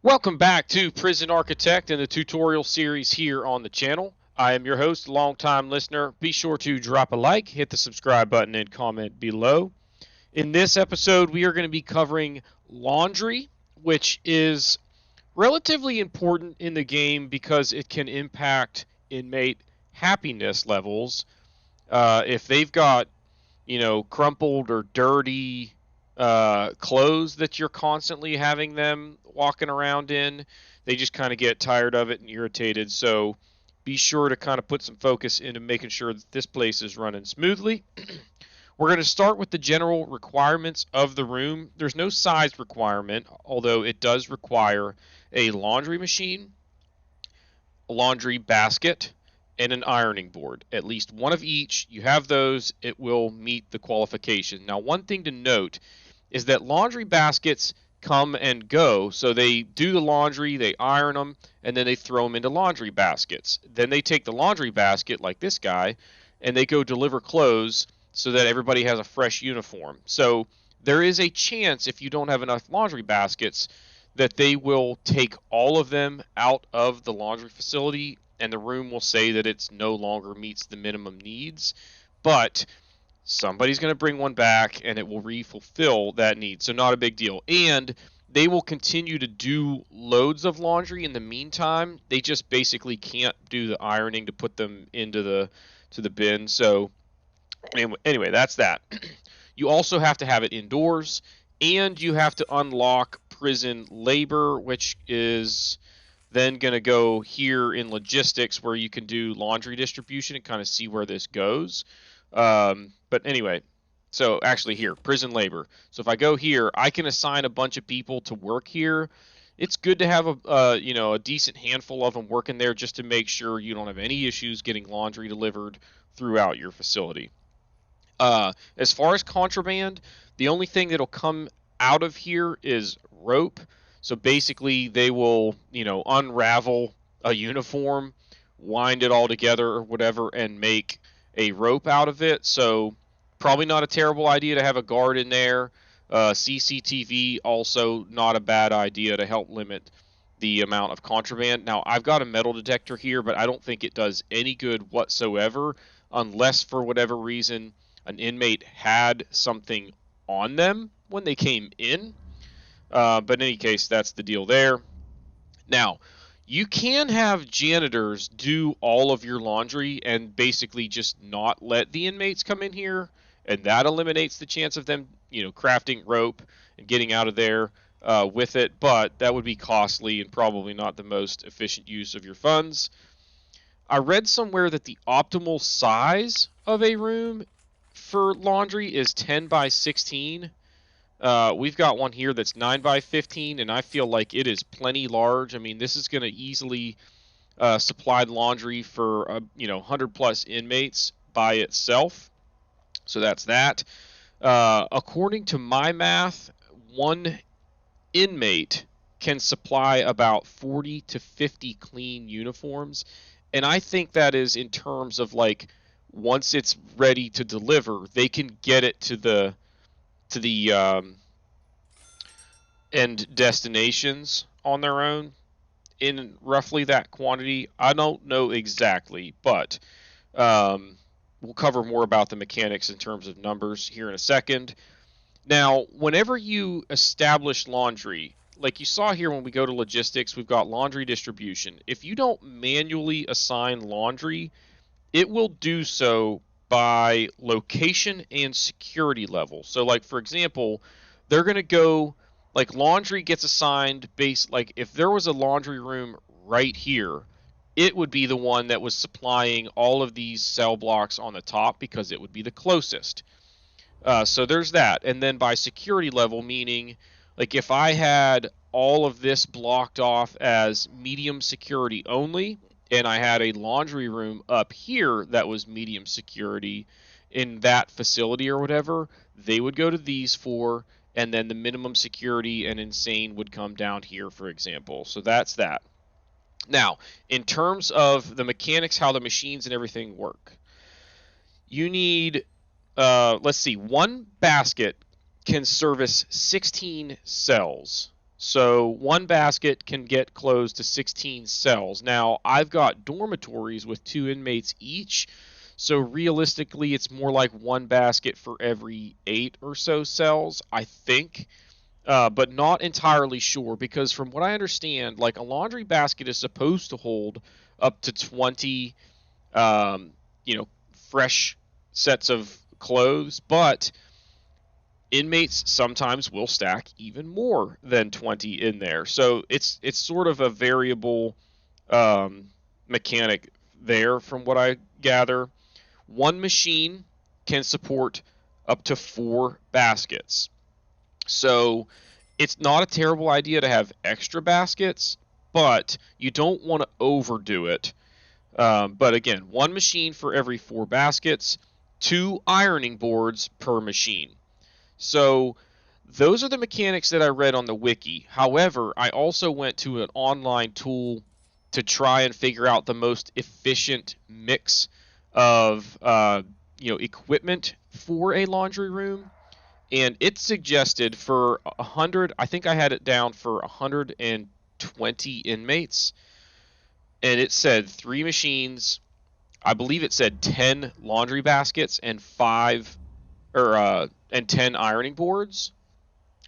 Welcome back to Prison Architect and the tutorial series here on the channel. I am your host, longtime listener. Be sure to drop a like, hit the subscribe button, and comment below. In this episode, we are going to be covering laundry, which is relatively important in the game because it can impact inmate happiness levels. If they've got crumpled or dirty clothes that you're constantly having them walking around in, they just kind of get tired of it and irritated. So be sure to kind of put some focus into making sure that this place is running smoothly. We're going to start with the general requirements of the room. There's no size requirement, although it does require a laundry machine, a laundry basket, and an ironing board. At least one of each. You have those, it will meet the qualification. Now, one thing to note is that laundry baskets come and go. So they do the laundry, they iron them, and then they throw them into laundry baskets. Then they take the laundry basket, like this guy, and they go deliver clothes so that everybody has a fresh uniform. So there is a chance, if you don't have enough laundry baskets, that they will take all of them out of the laundry facility and the room will say that it's no longer meets the minimum needs. But somebody's going to bring one back and it will re-fulfill that need. So not a big deal. And they will continue to do loads of laundry in the meantime. They just basically can't do the ironing to put them into the bin. So anyway, that's that. You also have to have it indoors, and you have to unlock prison labor, which is then going to go here in logistics where you can do laundry distribution and kind of see where this goes. But anyway, so actually here, prison labor. So if I go here, I can assign a bunch of people to work here. It's good to have a decent handful of them working there just to make sure you don't have any issues getting laundry delivered throughout your facility. As far as contraband, the only thing that'll come out of here is rope. So basically, they will, unravel a uniform, wind it all together or whatever, and make a rope out of it. So probably not a terrible idea to have a guard in there. CCTV also not a bad idea to help limit the amount of contraband. Now, I've got a metal detector here, but I don't think it does any good whatsoever unless for whatever reason an inmate had something on them when they came in. But in any case, that's the deal there. Now, you can have janitors do all of your laundry and basically just not let the inmates come in here, and that eliminates the chance of them, crafting rope and getting out of there with it. But that would be costly and probably not the most efficient use of your funds. I read somewhere that the optimal size of a room for laundry is 10 by 16. We've got one here that's 9 by 15, and I feel like it is plenty large. I mean, this is going to easily supply laundry for 100 plus inmates by itself. So that's that. According to my math, one inmate can supply about 40 to 50 clean uniforms, and I think that is in terms of like once it's ready to deliver, they can get it to the end destinations on their own in roughly that quantity. I don't know exactly, but we'll cover more about the mechanics in terms of numbers here in a second. Now, whenever you establish laundry, like you saw here when we go to logistics, we've got laundry distribution. If you don't manually assign laundry, it will do so by location and security level. So, like, for example, they're going to go, like, laundry gets assigned based, like, if there was a laundry room right here, it would be the one that was supplying all of these cell blocks on the top because it would be the closest. So there's that. And then by security level, meaning like if I had all of this blocked off as medium security only, and I had a laundry room up here that was medium security in that facility or whatever, they would go to these four, and then the minimum security and insane would come down here, for example. So that's that. Now, in terms of the mechanics, how the machines and everything work, you need let's see, one basket can service 16 cells. So one basket can get closed to 16 cells. Now, I've got dormitories with 2 inmates each, so realistically, it's more like one basket for every 8 or so cells, I think. But not entirely sure because from what I understand, like a laundry basket is supposed to hold up to 20, um, fresh sets of clothes, but inmates sometimes will stack even more than 20 in there. So it's sort of a variable um, mechanic there from what I gather. One machine can support up to 4 baskets. So it's not a terrible idea to have extra baskets, but you don't want to overdo it. But again, one machine for every 4 baskets, 2 ironing boards per machine. So those are the mechanics that I read on the wiki. However, I also went to an online tool to try and figure out the most efficient mix of equipment for a laundry room, and it suggested for 100. I think I had it down for 120 inmates, and it said 3 machines. I believe it said 10 laundry baskets and 10 ironing boards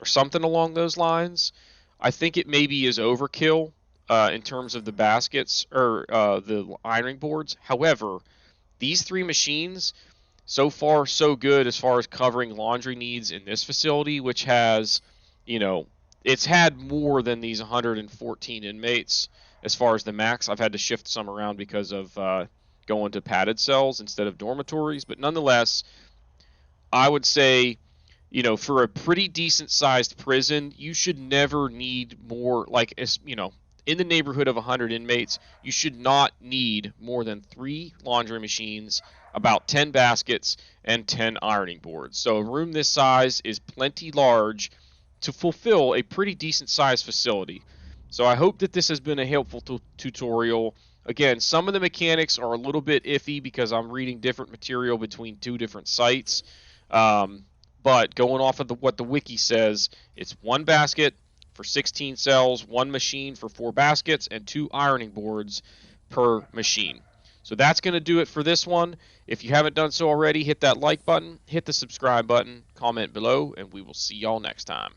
or something along those lines. I think it maybe is overkill in terms of the baskets or the ironing boards. However, these 3 machines, so far so good as far as covering laundry needs in this facility, which has, you know, it's had more than these 114 inmates as far as the max. I've had to shift some around because of going to padded cells instead of dormitories, but nonetheless, I would say, for a pretty decent sized prison, you should never need more, like, in the neighborhood of 100 inmates, you should not need more than 3 laundry machines, about 10 baskets, and 10 ironing boards. So a room this size is plenty large to fulfill a pretty decent sized facility. So I hope that this has been a helpful tutorial. Again, some of the mechanics are a little bit iffy because I'm reading different material between 2 different sites. Um, but going off of what the wiki says, it's 1 basket for 16 cells, 1 machine for 4 baskets, and 2 ironing boards per machine. So that's going to do it for this one. If you haven't done so already, hit that like button, hit the subscribe button, comment below, and we will see y'all next time.